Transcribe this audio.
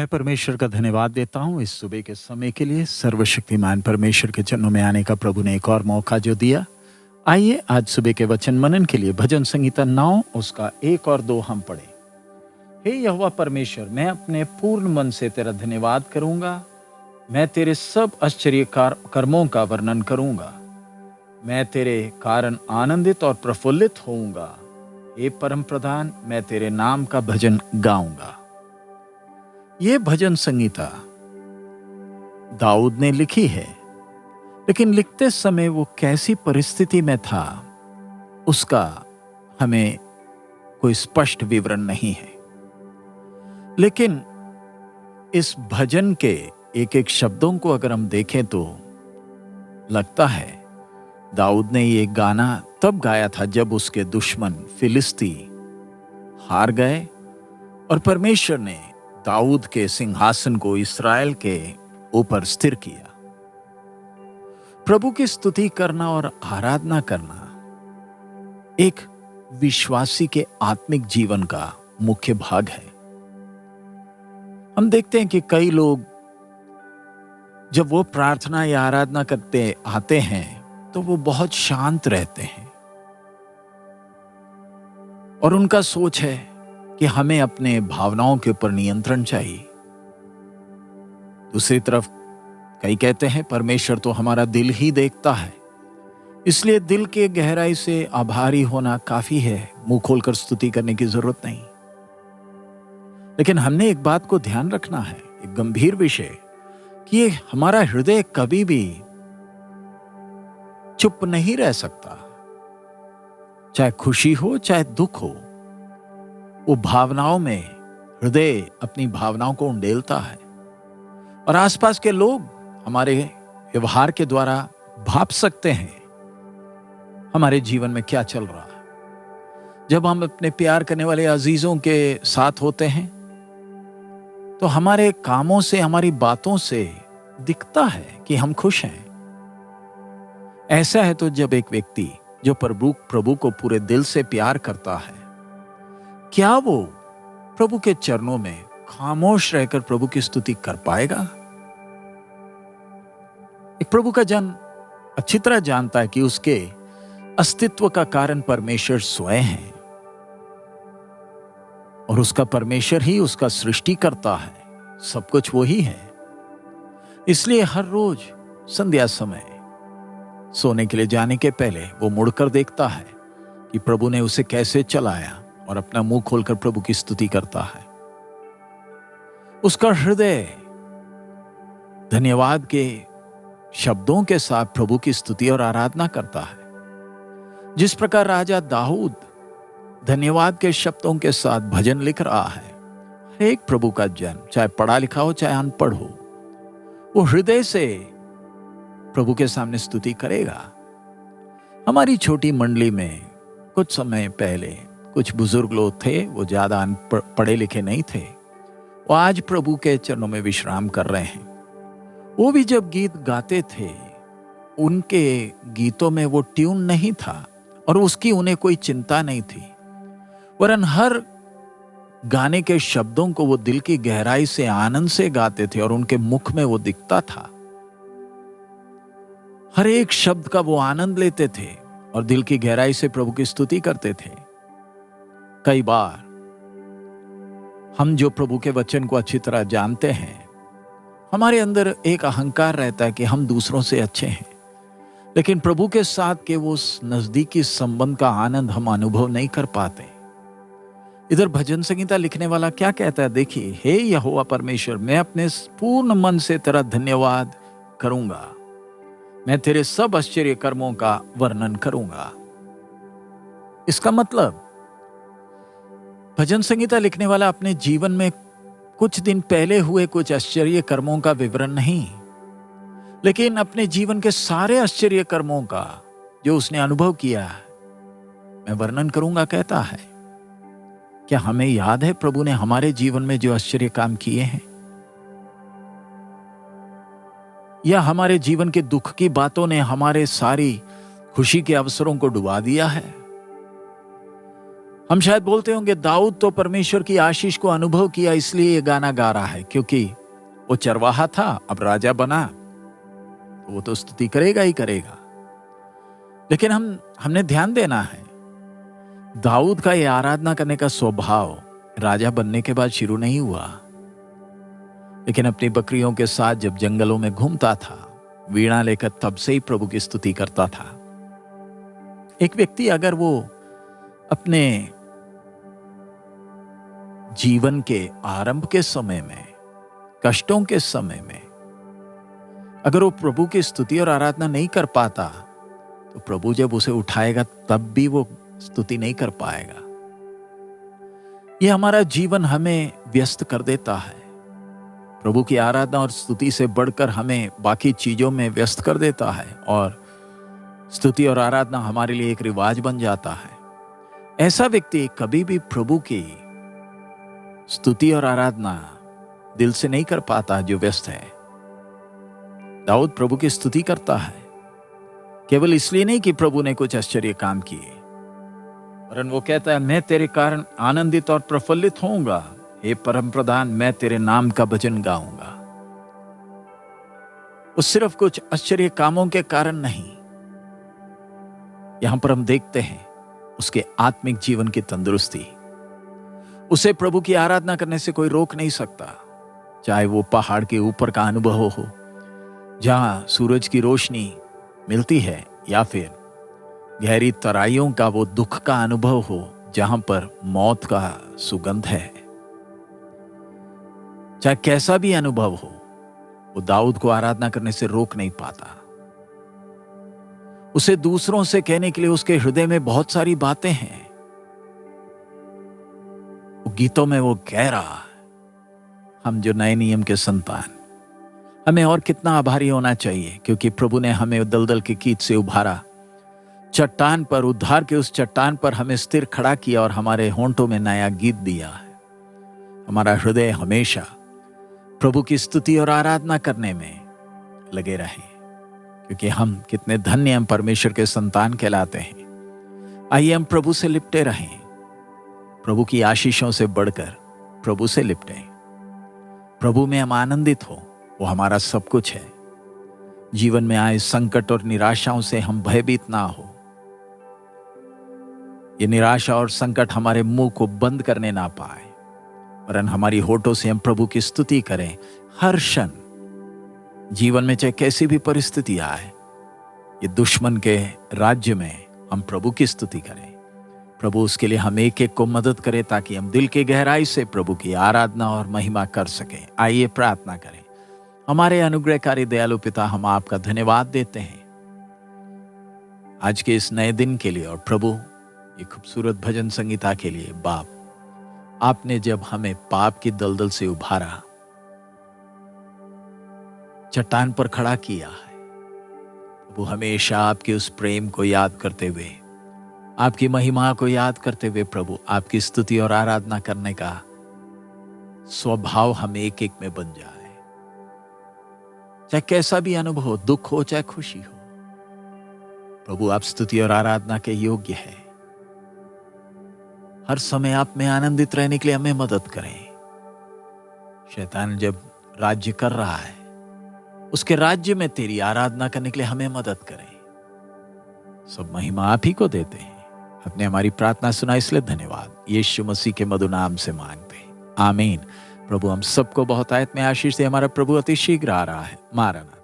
मैं परमेश्वर का धन्यवाद देता हूँ इस सुबह के समय के लिए। सर्वशक्तिमान परमेश्वर के चरणों में आने का प्रभु ने एक और मौका जो दिया। आइए आज सुबह के वचन मनन के लिए भजन संहिता 9 उसका 1 और 2 हम पढ़ें। हे यहोवा परमेश्वर, मैं अपने पूर्ण मन से तेरा धन्यवाद करूंगा। मैं तेरे सब आश्चर्य कर्मों का वर्णन करूंगा। मैं तेरे कारण आनंदित और प्रफुल्लित होऊंगा। हे परम प्रधान, मैं तेरे नाम का भजन गाऊंगा। ये भजन संहिता दाऊद ने लिखी है, लेकिन लिखते समय वो कैसी परिस्थिति में था उसका हमें कोई स्पष्ट विवरण नहीं है। लेकिन इस भजन के एक एक शब्दों को अगर हम देखें तो लगता है दाऊद ने ये गाना तब गाया था जब उसके दुश्मन फिलिस्ती हार गए और परमेश्वर ने दाऊद के सिंहासन को इस्राएल के ऊपर स्थिर किया। प्रभु की स्तुति करना और आराधना करना एक विश्वासी के आत्मिक जीवन का मुख्य भाग है। हम देखते हैं कि कई लोग जब वो प्रार्थना या आराधना करते आते हैं तो वो बहुत शांत रहते हैं और उनका सोच है कि हमें अपने भावनाओं के ऊपर नियंत्रण चाहिए। दूसरी तरफ कई कहते हैं परमेश्वर तो हमारा दिल ही देखता है, इसलिए दिल के गहराई से आभारी होना काफी है, मुंह खोलकर स्तुति करने की जरूरत नहीं। लेकिन हमने एक बात को ध्यान रखना है, एक गंभीर विषय, कि ये हमारा हृदय कभी भी चुप नहीं रह सकता। चाहे खुशी हो चाहे दुख हो, वो भावनाओं में हृदय अपनी भावनाओं को उंडेलता है और आसपास के लोग हमारे व्यवहार के द्वारा भाप सकते हैं हमारे जीवन में क्या चल रहा है। जब हम अपने प्यार करने वाले अजीजों के साथ होते हैं तो हमारे कामों से, हमारी बातों से दिखता है कि हम खुश हैं। ऐसा है तो जब एक व्यक्ति जो प्रभु को पूरे दिल से प्यार करता है, क्या वो प्रभु के चरणों में खामोश रहकर प्रभु की स्तुति कर पाएगा? एक प्रभु का जन अच्छी तरह जानता है कि उसके अस्तित्व का कारण परमेश्वर स्वयं है और उसका परमेश्वर ही उसका सृष्टि करता है, सब कुछ वो ही है। इसलिए हर रोज संध्या समय सोने के लिए जाने के पहले वो मुड़कर देखता है कि प्रभु ने उसे कैसे चलाया और अपना मुंह खोलकर प्रभु की स्तुति करता है। उसका हृदय धन्यवाद के शब्दों के साथ प्रभु की स्तुति और आराधना करता है। जिस प्रकार राजा दाऊद धन्यवाद के शब्दों के साथ भजन लिख रहा है, हर एक प्रभु का जन, चाहे पढ़ा लिखा हो चाहे अनपढ़ हो, वो हृदय से प्रभु के सामने स्तुति करेगा। हमारी छोटी मंडली में कुछ समय पहले कुछ बुजुर्ग लोग थे, वो ज्यादा पढ़े लिखे नहीं थे, वो आज प्रभु के चरणों में विश्राम कर रहे हैं। वो भी जब गीत गाते थे, उनके गीतों में वो ट्यून नहीं था और उसकी उन्हें कोई चिंता नहीं थी, वरन हर गाने के शब्दों को वो दिल की गहराई से आनंद से गाते थे और उनके मुख में वो दिखता था। हर एक शब्द का वो आनंद लेते थे और दिल की गहराई से प्रभु की स्तुति करते थे। कई बार हम जो प्रभु के वचन को अच्छी तरह जानते हैं, हमारे अंदर एक अहंकार रहता है कि हम दूसरों से अच्छे हैं, लेकिन प्रभु के साथ के वो नजदीकी संबंध का आनंद हम अनुभव नहीं कर पाते। इधर भजन संहिता लिखने वाला क्या कहता है, देखिए, हे यहोवा परमेश्वर, मैं अपने पूर्ण मन से तेरा धन्यवाद करूंगा। मैं तेरे सब आश्चर्य कर्मों का वर्णन करूंगा। इसका मतलब भजन संहिता लिखने वाला अपने जीवन में कुछ दिन पहले हुए कुछ आश्चर्य कर्मों का विवरण नहीं, लेकिन अपने जीवन के सारे आश्चर्य कर्मों का जो उसने अनुभव किया मैं वर्णन करूंगा कहता है। क्या हमें याद है प्रभु ने हमारे जीवन में जो आश्चर्य काम किए हैं, या हमारे जीवन के दुख की बातों ने हमारे सारी खुशी के अवसरों को डुबा दिया है? हम शायद बोलते होंगे दाऊद तो परमेश्वर की आशीष को अनुभव किया इसलिए ये गाना गा रहा है, क्योंकि वो चरवाहा था, अब राजा बना तो वो तो स्तुति करेगा ही करेगा। लेकिन हमने ध्यान देना है, दाऊद का ये आराधना करने का स्वभाव राजा बनने के बाद शुरू नहीं हुआ, लेकिन अपनी बकरियों के साथ जब जंगलों में घूमता था, वीणा लेकर, तब से ही प्रभु की स्तुति करता था। एक व्यक्ति अगर वो अपने जीवन के आरंभ के समय में, कष्टों के समय में, अगर वो प्रभु की स्तुति और आराधना नहीं कर पाता, तो प्रभु जब उसे उठाएगा तब भी वो स्तुति नहीं कर पाएगा। ये हमारा जीवन हमें व्यस्त कर देता है, प्रभु की आराधना और स्तुति से बढ़कर हमें बाकी चीजों में व्यस्त कर देता है, और स्तुति और आराधना हमारे लिए एक रिवाज बन जाता है। ऐसा व्यक्ति कभी भी प्रभु की स्तुति और आराधना दिल से नहीं कर पाता जो व्यस्त है। दाऊद प्रभु की स्तुति करता है, केवल इसलिए नहीं कि प्रभु ने कुछ आश्चर्य काम किए, वरन वो कहता है, मैं तेरे कारण आनंदित और प्रफुल्लित होऊंगा, हे परम प्रधान, मैं तेरे नाम का भजन गाऊंगा। वो सिर्फ कुछ आश्चर्य कामों के कारण नहीं, यहां पर हम देखते हैं उसके आत्मिक जीवन की तंदुरुस्ती। उसे प्रभु की आराधना करने से कोई रोक नहीं सकता, चाहे वो पहाड़ के ऊपर का अनुभव हो, जहां सूरज की रोशनी मिलती है, या फिर गहरी तराइयों का वो दुख का अनुभव हो, जहां पर मौत का सुगंध है। चाहे कैसा भी अनुभव हो, वो दाऊद को आराधना करने से रोक नहीं पाता। उसे दूसरों से कहने के लिए उसके हृदय में बहुत सारी बातें हैं, वो गीतों में वो कह रहा है। हम जो नए नियम के संतान, हमें और कितना आभारी होना चाहिए, क्योंकि प्रभु ने हमें दलदल के कीच से उभारा, चट्टान पर, उद्धार के उस चट्टान पर हमें स्थिर खड़ा किया और हमारे होंठों में नया गीत दिया है। हमारा हृदय हमेशा प्रभु की स्तुति और आराधना करने में लगे रहे, क्योंकि हम कितने धन्य हम परमेश्वर के संतान कहलाते हैं। आइए हम प्रभु से लिपटे रहें, प्रभु की आशीषों से बढ़कर प्रभु से लिपटें। प्रभु में हम आनंदित हो, वो हमारा सब कुछ है। जीवन में आए संकट और निराशाओं से हम भयभीत ना हो। ये निराशा और संकट हमारे मुंह को बंद करने ना पाए, वरन हमारी होठों से हम प्रभु की स्तुति करें हर क्षण। जीवन में चाहे कैसी भी परिस्थिति आए, ये दुश्मन के राज्य में हम प्रभु की स्तुति करें। प्रभु उसके लिए हम एक एक को मदद करे, ताकि हम दिल की गहराई से प्रभु की आराधना और महिमा कर सकें। आइए प्रार्थना करें। हमारे अनुग्रहकारी दयालु पिता, हम आपका धन्यवाद देते हैं आज के इस नए दिन के लिए, और प्रभु ये खूबसूरत भजन संगीता के लिए। बाप, आपने जब हमें पाप की दलदल से उभारा, चट्टान पर खड़ा किया है, वो हमेशा आपके उस प्रेम को याद करते हुए, आपकी महिमा को याद करते हुए प्रभु आपकी स्तुति और आराधना करने का स्वभाव हम एक एक में बन जाए। चाहे कैसा भी अनुभव हो, दुख हो चाहे खुशी हो, प्रभु आप स्तुति और आराधना के योग्य है। हर समय आप में आनंदित रहने के लिए हमें मदद करें। शैतान जब राज्य कर रहा है, उसके राज्य में तेरी आराधना करने के लिए हमें मदद करें। सब महिमा आप ही को देते हैं। आपने हमारी प्रार्थना सुना, इसलिए धन्यवाद। यीशु मसीह के मधुर नाम से मांगते हैं, आमीन। प्रभु हम सबको बहुत आयत में आशीष दे। हमारा प्रभु अति शीघ्र आ रहा है। मारना।